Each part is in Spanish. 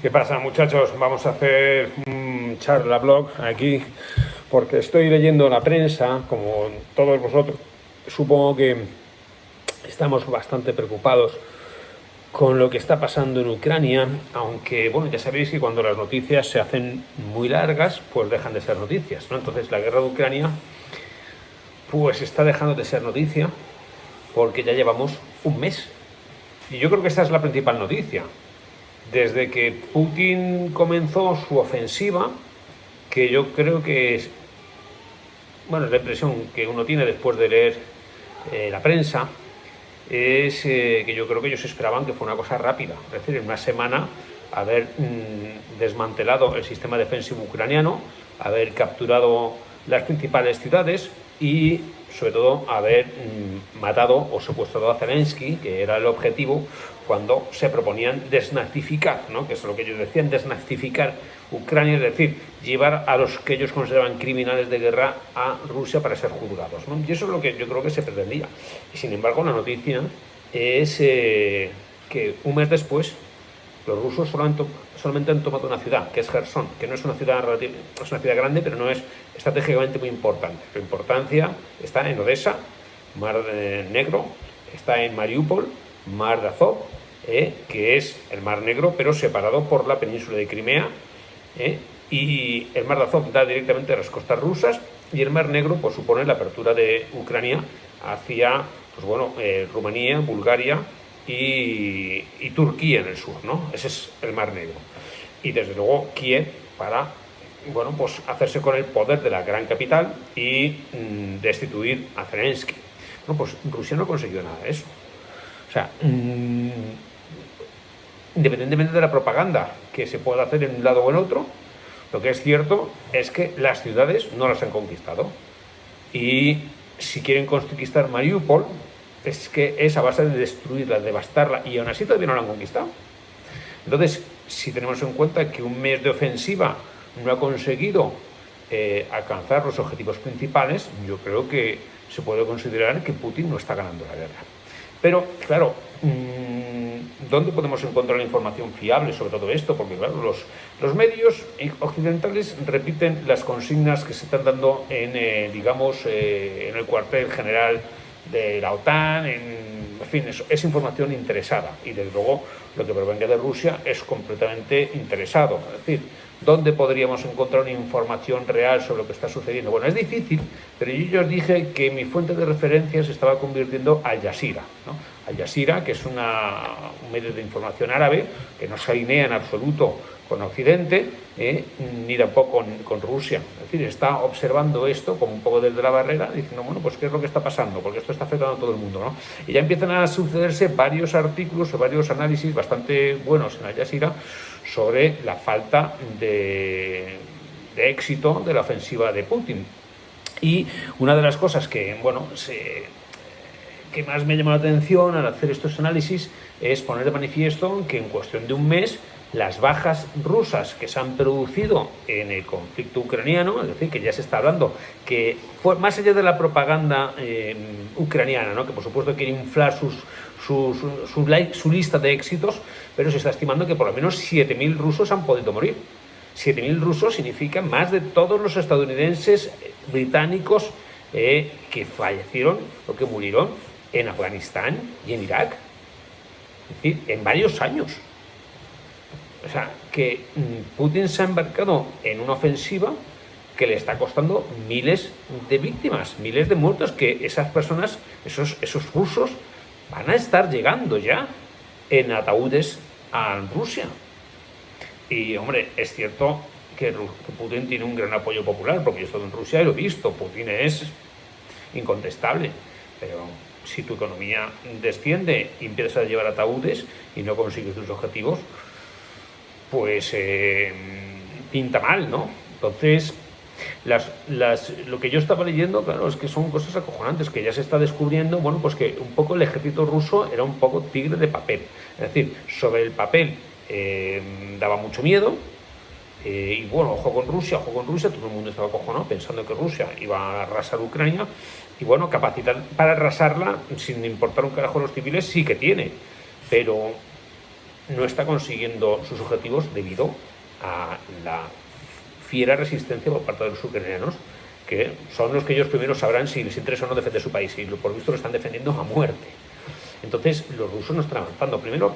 ¿Qué pasa, muchachos? Vamos a hacer un charla blog aquí porque estoy leyendo la prensa, como todos vosotros. Supongo que estamos bastante preocupados con lo que está pasando en Ucrania, aunque, bueno, ya sabéis que cuando las noticias se hacen muy largas, pues dejan de ser noticias, ¿no? Entonces la guerra de Ucrania, pues está dejando de ser noticia porque ya llevamos un mes. Y yo creo que esta es la principal noticia. Desde que Putin comenzó su ofensiva, que yo creo que es, bueno, es la impresión que uno tiene después de leer la prensa, es que yo creo que ellos esperaban que fuera una cosa rápida, es decir, en una semana haber desmantelado el sistema defensivo ucraniano, haber capturado las principales ciudades y sobre todo haber matado o secuestrado a Zelensky, que era el objetivo cuando se proponían desnazificar, ¿no? Que es lo que ellos decían, desnazificar Ucrania, es decir, llevar a los que ellos consideraban criminales de guerra a Rusia para ser juzgados, ¿no? Y eso es lo que yo creo que se pretendía. Y sin embargo, la noticia es que un mes después los rusos solamente han tomado una ciudad, que es Gerson, que no es una ciudad es una ciudad grande, pero no es estratégicamente muy importante. La importancia está en Odessa, Mar Negro, está en Mariupol, Mar de Azov, que es el Mar Negro, pero separado por la península de Crimea, y el Mar de Azov da directamente a las costas rusas, y el Mar Negro pues supone la apertura de Ucrania hacia, pues bueno, Rumanía, Bulgaria y Turquía en el sur, ¿no? Ese es el Mar Negro. Y desde luego Kiev para, bueno, pues hacerse con el poder de la gran capital y destituir a Zelensky. Bueno, pues Rusia no consiguió nada de eso. O sea, independientemente de la propaganda que se pueda hacer en un lado o en otro, lo que es cierto es que las ciudades no las han conquistado. Y si quieren conquistar Mariupol, es que es a base de destruirla, devastarla, y aún así todavía no la han conquistado. Entonces, si tenemos en cuenta que un mes de ofensiva no ha conseguido alcanzar los objetivos principales, yo creo que se puede considerar que Putin no está ganando la guerra. Pero, claro, ¿dónde podemos encontrar la información fiable sobre todo esto? Porque, claro, los medios occidentales repiten las consignas que se están dando en, digamos, en el cuartel general de la OTAN, en fin, es información interesada, y desde luego lo que provenga de Rusia es completamente interesado. Es decir, ¿dónde podríamos encontrar una información real sobre lo que está sucediendo? Bueno, es difícil, pero yo os dije que mi fuente de referencia se estaba convirtiendo Al Jazeera, ¿no? Al Jazeera, que es un medio de información árabe que no se alinea en absoluto con Occidente, ni tampoco con Rusia. Es decir, está observando esto como un poco desde la barrera, diciendo, bueno, pues ¿qué es lo que está pasando? Porque esto está afectando a todo el mundo, ¿no? Y ya empiezan a sucederse varios artículos o varios análisis bastante buenos en Al Jazeera sobre la falta de éxito de la ofensiva de Putin. Y una de las cosas que, bueno, que más me llamó la atención al hacer estos análisis es poner de manifiesto que en cuestión de un mes las bajas rusas que se han producido en el conflicto ucraniano, es decir, que ya se está hablando, que fue más allá de la propaganda ucraniana, ¿no? Que por supuesto quiere inflar su lista de éxitos, pero se está estimando que por lo menos 7.000 rusos han podido morir. 7.000 rusos significa más de todos los estadounidenses, británicos, que fallecieron o que murieron en Afganistán y en Irak. Es decir, en varios años. O sea, que Putin se ha embarcado en una ofensiva que le está costando miles de víctimas, miles de muertos, que esas personas, esos rusos, van a estar llegando ya en ataúdes a Rusia. Y, hombre, es cierto que Putin tiene un gran apoyo popular, porque yo he estado en Rusia y lo he visto. Putin es incontestable, pero si tu economía desciende y empiezas a llevar ataúdes y no consigues tus objetivos, pues pinta mal, ¿no? Entonces, lo que yo estaba leyendo, claro, es que son cosas acojonantes, que ya se está descubriendo, bueno, pues que un poco el ejército ruso era un poco tigre de papel. Es decir, sobre el papel daba mucho miedo, y bueno, ojo con Rusia, todo el mundo estaba acojonado pensando que Rusia iba a arrasar Ucrania, y bueno, capacidad para arrasarla, sin importar un carajo a los civiles, sí que tiene, pero no está consiguiendo sus objetivos debido a la fiera resistencia por parte de los ucranianos, que son los que ellos primero sabrán si les interesa o no defender su país, y por visto lo están defendiendo a muerte. Entonces los rusos no están avanzando. Primero,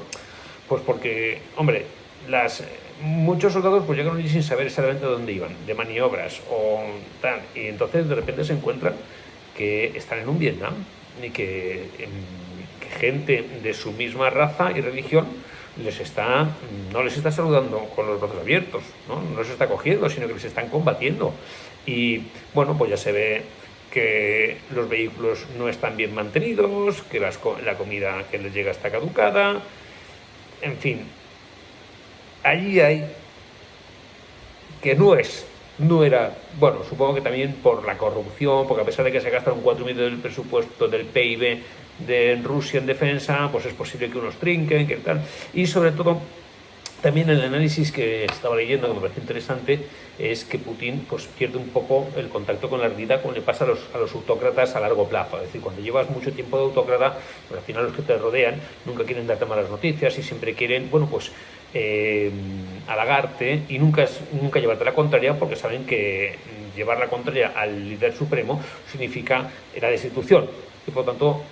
pues porque, hombre, muchos soldados pues llegan allí sin saber exactamente dónde iban, de maniobras o tal, y entonces de repente se encuentran que están en un Vietnam y que gente de su misma raza y religión no les está saludando con los brazos abiertos, no les está cogiendo, sino que les están combatiendo. Y bueno, pues ya se ve que los vehículos no están bien mantenidos, que la comida que les llega está caducada, en fin. Allí hay que no era, bueno, supongo que también por la corrupción, porque a pesar de que se gasta un 4,5% del presupuesto del PIB de Rusia en defensa, pues es posible que unos trinquen, que tal. Y sobre todo, también el análisis que estaba leyendo, que me parece interesante, es que Putin pues pierde un poco el contacto con la realidad, como le pasa a los autócratas a largo plazo. Es decir, cuando llevas mucho tiempo de autócrata, pues al final los que te rodean nunca quieren darte malas noticias y siempre quieren, bueno, pues halagarte y nunca llevarte la contraria, porque saben que llevar la contraria al líder supremo significa la destitución. Y por lo tanto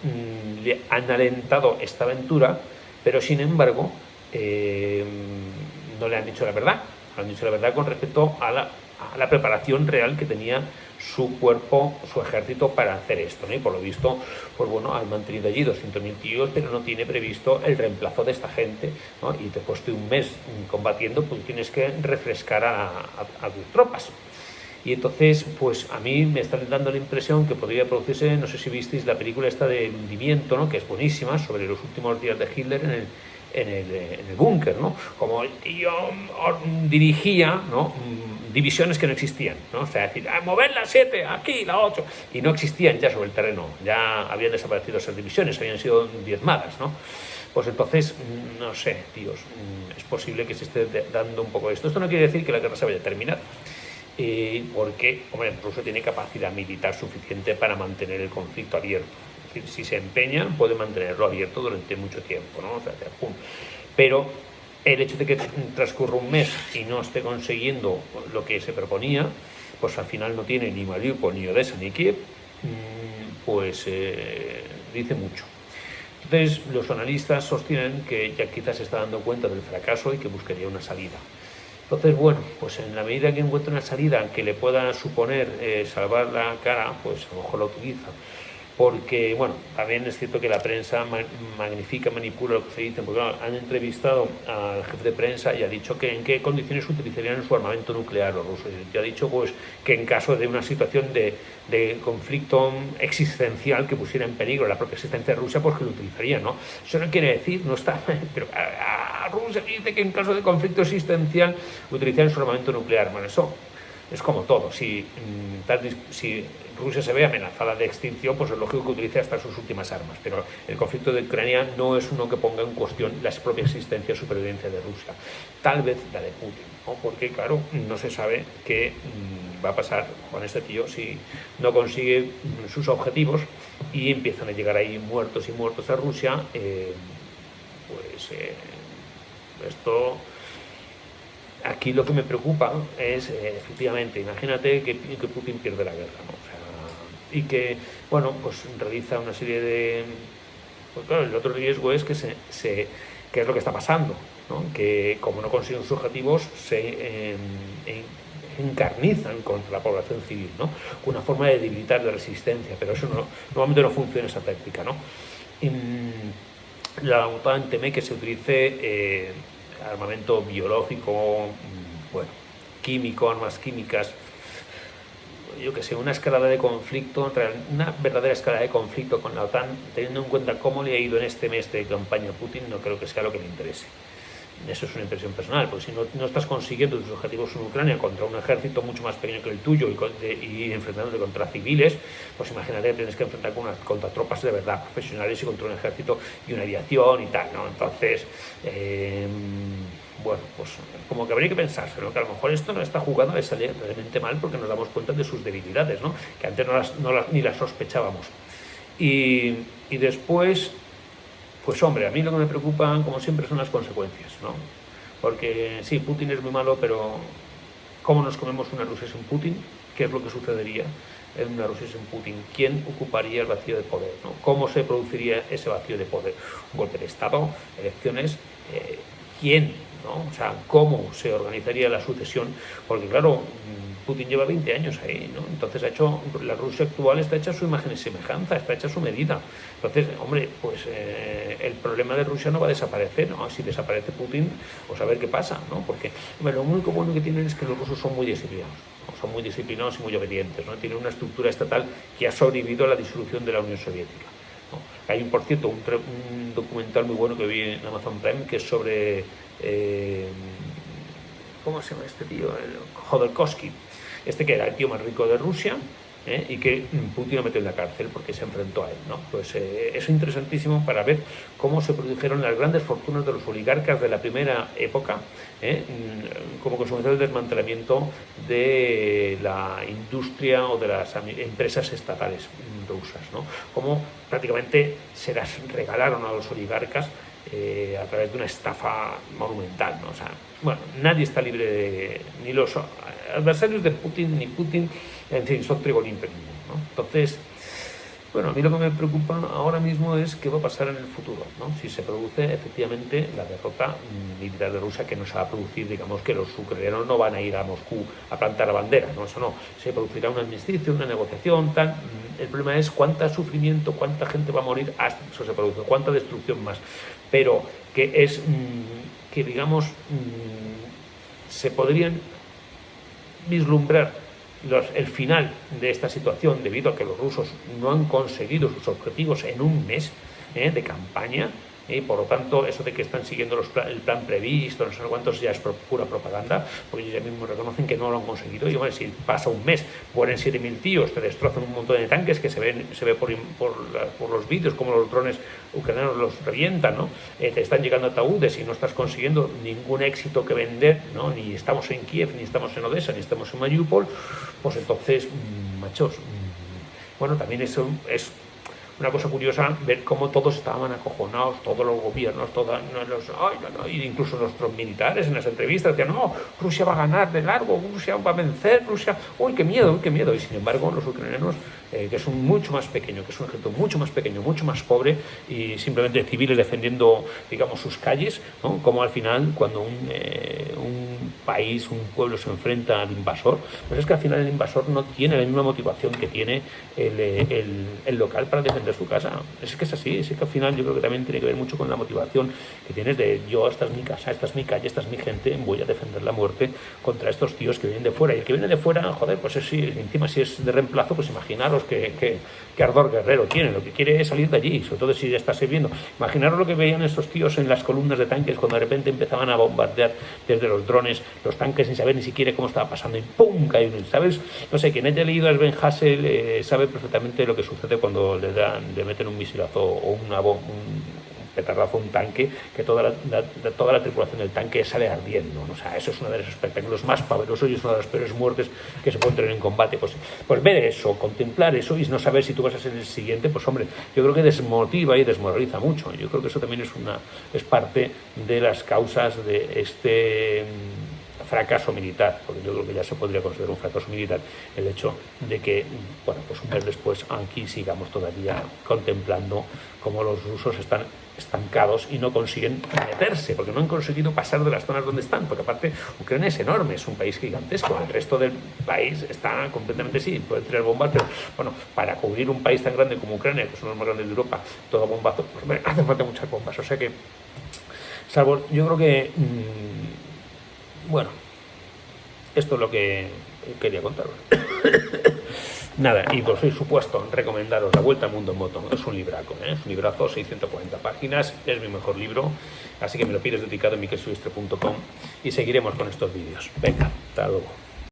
le han alentado esta aventura, pero sin embargo no le han dicho la verdad. Han dicho la verdad con respecto a la preparación real que tenía su cuerpo, su ejército para hacer esto, ¿no? Y por lo visto, pues bueno, han mantenido allí 200.000 tíos, pero no tiene previsto el reemplazo de esta gente, ¿no? Y después de un mes combatiendo, pues tienes que refrescar a tus tropas. Y entonces, pues a mí me está dando la impresión que podría producirse, no sé si visteis la película esta de hundimiento, ¿no? Que es buenísima, sobre los últimos días de Hitler en el búnker, ¿no? Como el tío dirigía, ¿no? Divisiones que no existían, ¿no? O sea, decir, mover la 7, aquí, la 8, y no existían ya sobre el terreno, ya habían desaparecido esas divisiones, habían sido diezmadas, ¿no? Pues entonces, no sé, tíos, es posible que se esté dando un poco esto. Esto no quiere decir que la guerra se vaya a terminar, porque, hombre, Rusia tiene capacidad militar suficiente para mantener el conflicto abierto. Es decir, si se empeñan, puede mantenerlo abierto durante mucho tiempo, ¿no? O sea, pero el hecho de que transcurra un mes y no esté consiguiendo lo que se proponía, pues al final no tiene ni Mariupol, ni Odessa, ni Kiev, pues dice mucho. Entonces, los analistas sostienen que ya quizás se está dando cuenta del fracaso y que buscaría una salida. Entonces, bueno, pues en la medida que encuentre una salida que le pueda suponer salvar la cara, pues a lo mejor la utiliza. Porque, bueno, también es cierto que la prensa magnifica, manipula lo que se dice, porque bueno, han entrevistado al jefe de prensa y ha dicho que en qué condiciones utilizarían su armamento nuclear los rusos. Y ha dicho pues que en caso de una situación de conflicto existencial que pusiera en peligro la propia existencia de Rusia, pues que lo utilizarían, ¿no? Eso no quiere decir, no está, pero a Rusia dice que en caso de conflicto existencial utilizarían su armamento nuclear. Bueno, eso es como todo. Si Rusia se ve amenazada de extinción, pues es lógico que utilice hasta sus últimas armas. Pero el conflicto de Ucrania no es uno que ponga en cuestión la propia existencia y supervivencia de Rusia. Tal vez la de Putin, ¿no? Porque, claro, no se sabe qué va a pasar con este tío si no consigue sus objetivos y empiezan a llegar ahí muertos y muertos a Rusia. Esto... Aquí lo que me preocupa es, efectivamente, imagínate que Putin pierde la guerra, ¿no? O sea, y que, bueno, pues realiza una serie de... Pues claro, el otro riesgo es que que es lo que está pasando, ¿no? Que como no consiguen sus objetivos, se encarnizan contra la población civil, ¿no? Una forma de debilitar la resistencia, pero eso normalmente no funciona esa táctica, ¿no? La OTAN teme que se utilice armamento biológico, bueno, químico, armas químicas, yo que sé, una escalada de conflicto, una verdadera escalada de conflicto con la OTAN, teniendo en cuenta cómo le ha ido en este mes de campaña a Putin, no creo que sea lo que le interese. Eso es una impresión personal, porque si no estás consiguiendo tus objetivos en Ucrania contra un ejército mucho más pequeño que el tuyo y enfrentándote contra civiles, pues imagínate que tienes que enfrentar contra tropas de verdad profesionales y contra un ejército y una aviación y tal, ¿no? Entonces, bueno, pues como que habría que pensárselo, que a lo mejor esto no está jugando, le sale realmente mal porque nos damos cuenta de sus debilidades, ¿no? Que antes ni las sospechábamos. Y después, Pues hombre, a mí lo que me preocupa, como siempre, son las consecuencias, ¿no? Porque sí, Putin es muy malo, pero ¿cómo nos comemos una Rusia sin Putin? ¿Qué es lo que sucedería en una Rusia sin Putin? ¿Quién ocuparía el vacío de poder, ¿no? ¿Cómo se produciría ese vacío de poder? ¿Un golpe de Estado? ¿Elecciones? ¿Quién? ¿No? O sea, ¿cómo se organizaría la sucesión? Porque claro, Putin lleva 20 años ahí, ¿no? Entonces la Rusia actual está hecha a su imagen y semejanza, está hecha a su medida. Entonces, hombre, pues el problema de Rusia no va a desaparecer, ¿no? Si desaparece Putin, pues a ver qué pasa, ¿no? Porque hombre, lo único bueno que tienen es que los rusos son muy disciplinados, ¿no? Son muy disciplinados y muy obedientes, ¿no? Tienen una estructura estatal que ha sobrevivido a la disolución de la Unión Soviética, ¿no? Hay, por cierto, un documental muy bueno que vi en Amazon Prime que es sobre... ¿cómo se llama este tío? Jodorkovsky, que era el tío más rico de Rusia, y que Putin lo metió en la cárcel porque se enfrentó a él, ¿no? Pues es interesantísimo para ver cómo se produjeron las grandes fortunas de los oligarcas de la primera época, como consecuencia del desmantelamiento de la industria o de las empresas estatales rusas, ¿no? Cómo prácticamente se las regalaron a los oligarcas a través de una estafa monumental, ¿no? O sea, bueno, nadie está libre de... ni los adversarios de Putin ni Putin, en fin, son trigo limpio, ¿no? Entonces, bueno, a mí lo que me preocupa ahora mismo es qué va a pasar en el futuro, ¿no? Si se produce efectivamente la derrota militar de Rusia, que no se va a producir, digamos que los ucranianos no van a ir a Moscú a plantar la bandera, ¿no? Eso no, se producirá un armisticio, una negociación, tal. El problema es cuánto sufrimiento, cuánta gente va a morir hasta que eso se produce, cuánta destrucción más. Pero que es, que digamos, se podrían vislumbrar el final de esta situación debido a que los rusos no han conseguido sus objetivos en un mes de campaña. Por lo tanto, eso de que están siguiendo el plan previsto, no sé cuántos, ya es pura propaganda, porque ellos ya mismos reconocen que no lo han conseguido. Y bueno, si pasa un mes, mueren 7.000 tíos, te destrozan un montón de tanques que se ve por los vídeos como los drones ucranianos los revientan, ¿no? Te están llegando ataúdes y no estás consiguiendo ningún éxito que vender, ¿no? Ni estamos en Kiev, ni estamos en Odessa, ni estamos en Mariupol, pues entonces, machos, bueno, también eso es una cosa curiosa ver cómo todos estaban acojonados, todos los gobiernos, incluso nuestros militares en las entrevistas decían, no, Rusia va a ganar de largo, Rusia va a vencer, Rusia, uy, qué miedo, y sin embargo los ucranianos, que son mucho más pequeños, que es un ejército mucho más pequeño, mucho más pobre y simplemente civiles defendiendo, digamos, sus calles, ¿no? Como al final cuando un país, un pueblo se enfrenta al invasor, pues es que al final el invasor no tiene la misma motivación que tiene el local para defender su casa. Es que es así, es que al final yo creo que también tiene que ver mucho con la motivación que tienes de yo, esta es mi casa, esta es mi calle, esta es mi gente, voy a defender la muerte contra estos tíos que vienen de fuera. Y el que viene de fuera, joder, pues encima si es de reemplazo, pues imaginaros que ardor guerrero tiene, lo que quiere es salir de allí, sobre todo si ya está sirviendo. Imaginaros lo que veían estos tíos en las columnas de tanques cuando de repente empezaban a bombardear desde los drones los tanques sin saber ni siquiera cómo estaba pasando y ¡pum! Cae uno, ¿sabes? No sé, quien haya leído a Sven Hassel sabe perfectamente lo que sucede cuando le meten un misilazo o un petardazo a un tanque, que toda la tripulación del tanque sale ardiendo, ¿no? O sea, eso es uno de los espectáculos más pavorosos y es una de las peores muertes que se pueden tener en combate. Pues ver eso, contemplar eso y no saber si tú vas a ser el siguiente, pues hombre, yo creo que desmotiva y desmoraliza mucho. Yo creo que eso también es parte de las causas de este fracaso militar, porque yo creo que ya se podría considerar un fracaso militar el hecho de que, bueno, pues un mes después aquí sigamos todavía contemplando cómo los rusos están estancados y no consiguen meterse, porque no han conseguido pasar de las zonas donde están, porque aparte Ucrania es enorme, es un país gigantesco, el resto del país está completamente, sí, puede tener bombas, pero bueno, para cubrir un país tan grande como Ucrania, que son los más grandes de Europa, todo bombazo, pues hace falta muchas bombas, o sea que, salvo, yo creo que bueno, esto es lo que quería contaros. Nada, y por supuesto, recomendaros La Vuelta al Mundo en Moto. Es un libraco, es un librazo, 640 páginas, es mi mejor libro, así que me lo pides dedicado en miquelsilvestre.com y seguiremos con estos vídeos. Venga, hasta luego.